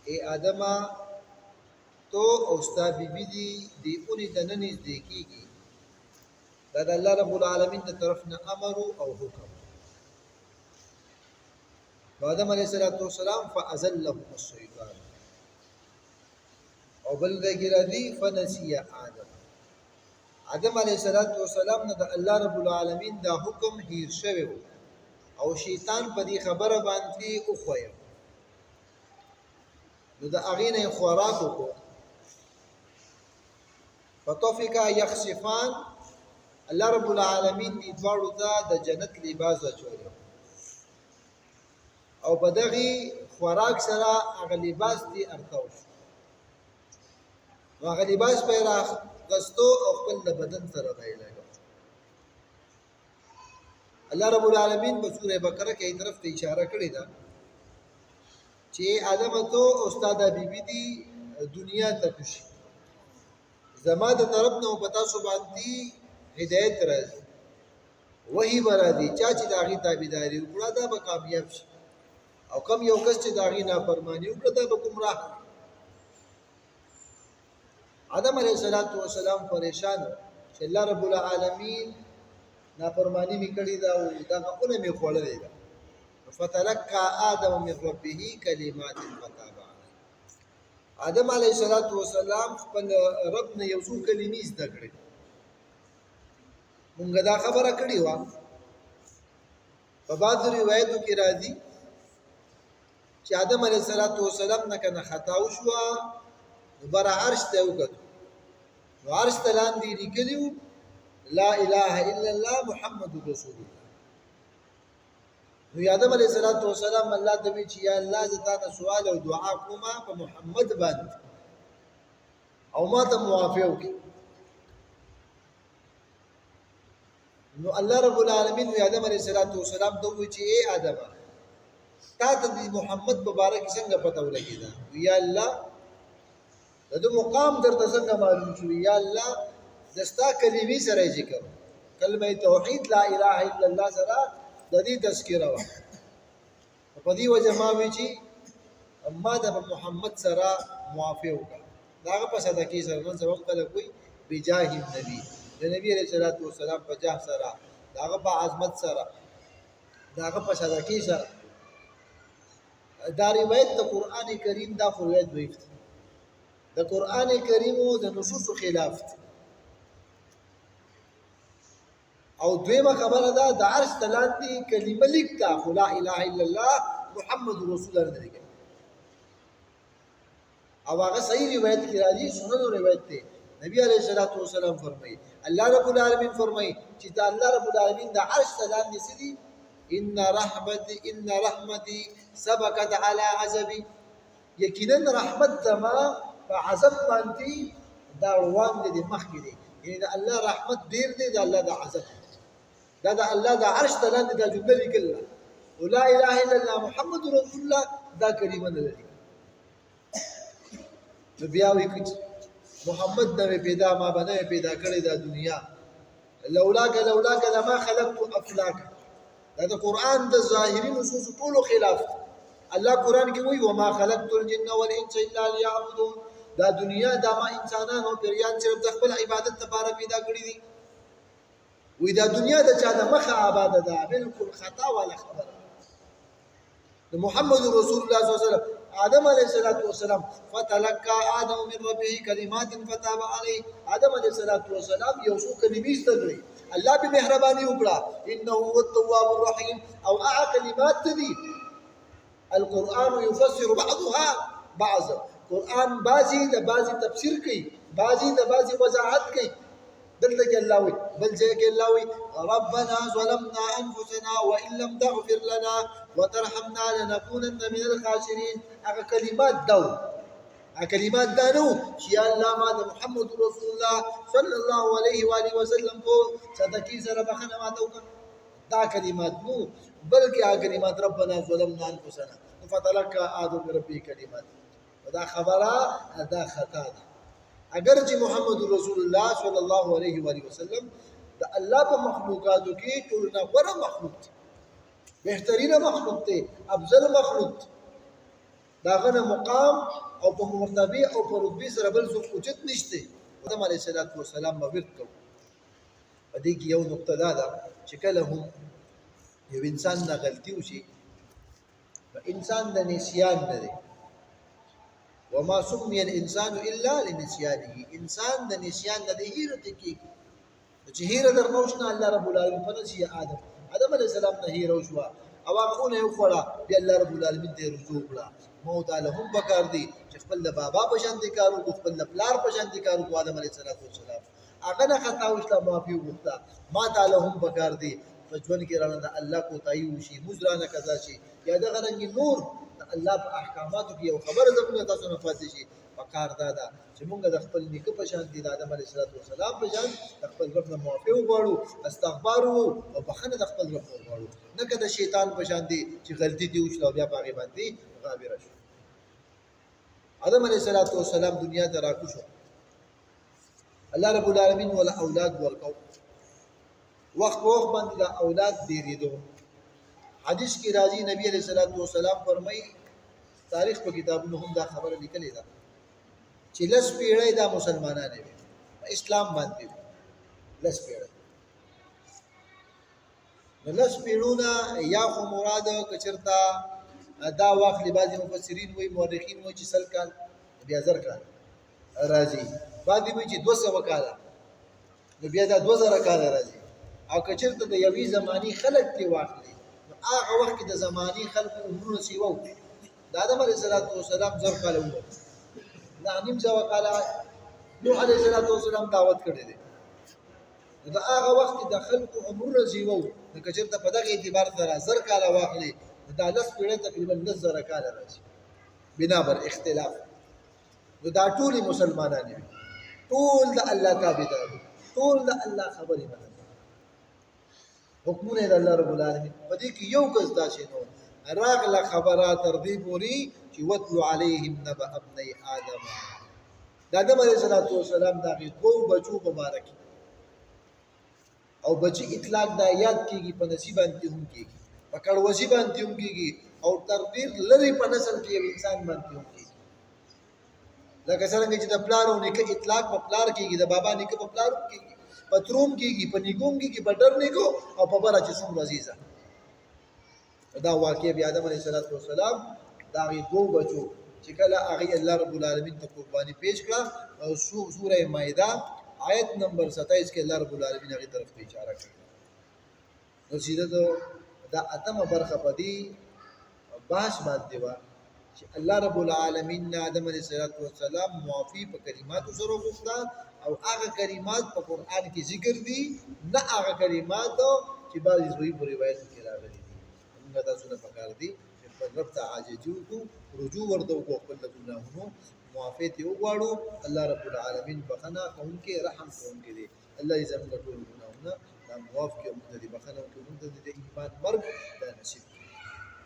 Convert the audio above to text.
اے آدمه تو او ستا بیبي دي د اونې دننه نږدې کېږي دا د الله رب العالمین د طرف نه امر او حکم آدم علیه السلام فازلهم الشیطان او بل دغه ردی فنسي آدم علیه السلام نه د الله رب العالمین دا حکم هیر شوی او شیطان په دې خبره باندې او خوایو نو د اغې نه خوراک وکړو فطفقا يخصفان الله رب العالمین دې دواړو ته د جنت لباس اچوي او په دغه خوراک سره هغه لباس دې ارتاو شو هغه لباس په راغستو او خپل بدن سره راځي الله رب العالمین په سوره بقره کې طرف ته اشاره کړې ده چې آدم ته استاد بیبي دي دنیا ته کوشي زما د طرف نه پتا سو باندې هدایت راځي وਹੀ برا دي چې داغي تابعداري وکړه دا به کامیاب شي او کم یو کس چې داغي نافرمانی وکړه دا به گمراه آدم علیه السلام پریشان چې الله رب العالمین نافرمانی میکړی دا او دا اونه می خوړلې ده فتلقى آدم من ربه كلمات فتاب عليه آدم علیه السلام خپل رب نه یو څو کلمې زده کړې مونږ دا خبره کړې و په بعض روایتو کې راځي چې آدم علیه السلام نه کنه خطا وشو بر عرش ته وکړ نو عرش ته لاندې لیکلو لا اله الا الله محمد رسول الله نو آدم علیه السلام الله ته وی چې یا الله زتا ته سوال او دعا کوم په محمد باندې او ما ته موافق وکړي نو الله رب العالمین وی آدم علیه السلام ته وی چې اے آدم تا ته محمد مبارک څنګه پته ولګیدا یا الله د مقام درته څنګه معلوم شو یا الله دستا کلمې سره ذکر کلمه توحید لا اله الا الله سره د دې تذکره وا په دې وجه ما وی چې اما د محمد سره موافق وکړه داغه په صدقې سره نن سبب کله کوئی بجاه النبی د نبی علیہ السلام په جاه سره داغه په عظمت سره داغه په صدقې سره دا روایت د قران کریم دا روایت وایي د قران کریم او د نصوص خلاف او دویمه خبره ده د عرش تلاندې کلمه لیکتا لا اله الا الله محمد رسول الله دی او هغه صحیح روایت کې راځي سنن روایت ده نبی علیہ السلام فرمایي الله رب العالمین فرمایي چې دا الله رب العالمین د عرش تلاندې سدي ان رحمتي سبقت على عذبي یقینا رحمت زما په عذاب باندې دا روان دي مخکې دي یعنی دا الله رحمت ډیر دی دا الله د عذاب دا الله د عرش تلاندې دا جمله لیکله لا اله الا الله محمد رسول الله دا کلمه ده نو بیا وی محمد نو پیدا ما باندې پیدا کړی دا دنیا لولاک لما خلقت افلاک دا د قران د ظاهري نصوص ټول خلاف الله قران کې وی وما خلقت الجن والانس الا ليعبدون دا دنیا دا ما انسانانو پیریان چې د خپل عبادت لپاره پیدا کړی دي وی دا دنیا د چا د مخه آباد ده بالکل خطا ولا خبره د محمد رسول الله صلی الله علیه وسلم آدم علیه السلام فتلقى آدم من ربه كلمات فتاب عليه آدم علیه السلام یو څو کلمې ستړي الله به مهرباني وکړه انه هو التواب الرحيم او كلمات دي القرآن يفسر بعضها بعضا قرآن بعضی د بعضی تفسیر کوي بعضی د بعضی وضاحت کوي دلته کې الله وي بل ځای کې الله وي ربنا ظلمنا انفسنا وان لم تغفر لنا وترحمنا لنكونن من الخاسرين هغه کلمات دانو چې الله ما د محمد رسول الله صلی الله علیه و آله وسلم کو صدقې سره بخنه ماته وکړه دا کلمات نو بلکې هغه کلمات ربنا ظلمنا انفسنا فتلقى آدم من ربه كلمات دا خبره دا خطا ده اگر چې محمد رسول الله صلی الله علیه و آله وسلم د الله په مخلوقاتو کې ټول نه غوره مخلوق دی بهترینه مخلوق دی افضل مخلوق دی داغه نه مقام او په مرتبه او په رتبه سره بل څه اوچت نشته. آدم علیه السلام مبرت کو. په دې کې یو نقطه ده چې کله هم یو انسان نه غلطي وشي، انسان د نسیان نه دی. وما سمي الانسان الا لنسيانه، انسان د نسیان نه دی هیره تکي چې هیره درنوښنه الله رب العالمین په نسی آدم علیه السلام نه هیره وشوه او هغه نه یو خوړه بیا الله رب العالمین ته رجوع کړه. موت علی هم بکار دی چې خپل د بابا په شان دي کارو کو، خپل د پلار په شان دي کارو کو. آدم علیه السلام هغه نه خطا وشله معافي وغوښته. ما تعالی هم بکار دی په ژوند کې رانه د الله کو تایي وشي، مزرانه قضا شي، یا دغه رنګ نور د الله په احکاماتو کې یو خبره زموږ تاسو نه پاتې شي. پکار دا چې موږ د خپل نیکه په شان دي د آدم علیه السلام په شان د خپل رب نه معافي وغواړو، استغفار او بخښنه د خپل رب وغواړو، نه که د شیطان په شان دي چې غلطي دي وشله او بیا په هغې باندې غابره شو. آدم علیه السلام دنیا ته راکوشو، الله رب العالمین ولا اولاد ورکو. وخت په وخت باندې دا اولاد ډېرېدو. حدیث کې راځي نبی علیه السلام فرمایي، تاریخ په کتابونو هم دا خبره لیکلې ده چې لس پیړۍ دا مسلمانان وي اسلام باندې، لس پیړۍ. نو لس پیړونه یا خو مراد کچرتا دا واخلي، بعضې مفسرین وایي مورخین وایي چې 100 کال بیا 1000 کال راځي، بعضې وایي چې 200 کاله نو بیا دا 2000 کاله راځي. او کچرته د یوې زماني خلک تی واخلي نو هغه وخت کې د زماني خلکو عمرونه سی وو. د آدم علیه السلام 1000 کاله عمر، دا 900 کاله نوح علیه السلام دعوت کړی دی. نو د هغه وخت کې د خلکو عمرونه سی وو، نو کچرته په دغه اعتبار سره 1000 کاله واخلي نو دا 10 پیړۍ تقریبا 10000 کاله راځي بنا بر اختلاف. نو دا ټول مسلمانان دي، ټول د الله تابعدار، ټول د الله خبرې مني، حکمونه د الله رب العالمین. په دې کې یو کس داسې نو راغله خبره تر دې پورې چې وتلو علیهم نبأ ابني آدم. د آدم علیه السلام د هغې 2 بچو مبارک او بچی اطلاق دا یاد کېږي په نصیب باندې هم کېږي، په کړوسي باندې هم کېږي، او تر ډېر لرې په نسل کې یو انسان باندې هم کېږي. لکه څرنګه چې د پلار او نیکه اطلاق په پلار کېږي، د بابا نیکه په پلار هم کېږي، په تروم کېږي، په نیکوم کېږي، په ډر نیکو او په بره چې څومره عزیزه. دا واقع بیا آدم علیه السلام د هغې 2 بچو چې کله هغې الله رب العالمین ته قرباني پیش کړه، او سوره مائده آیت نمبر 27 کې الله رب العالمین هغې طرف ته اشاره کړې. نو سیده دا اتمه برخه په دې بحث باندې وه چې الله رب العالمین نه آدم علیه السلام معافي په کلماتو سره وغوښته، او هغه کلمات په قرآن کې ذکر دي، نه هغه کلمات چې بعضې ضعیف روایتو کې راغلي دي. موږ تاسو ته پکار دي چې خپل رب ته عاجزي وکړو، رجوع ورته وکړو، خپل د ګناهونو معافي ترې وغواړو. الله رب العالمین بخښنه کوونکی رحم کوونکی دی. الله دې زموږ ټول ګناهونه معاف کړي او موږ ته دې بخښنه وکړي، موږ ته د ایمان مرګ دا نصیب کړي.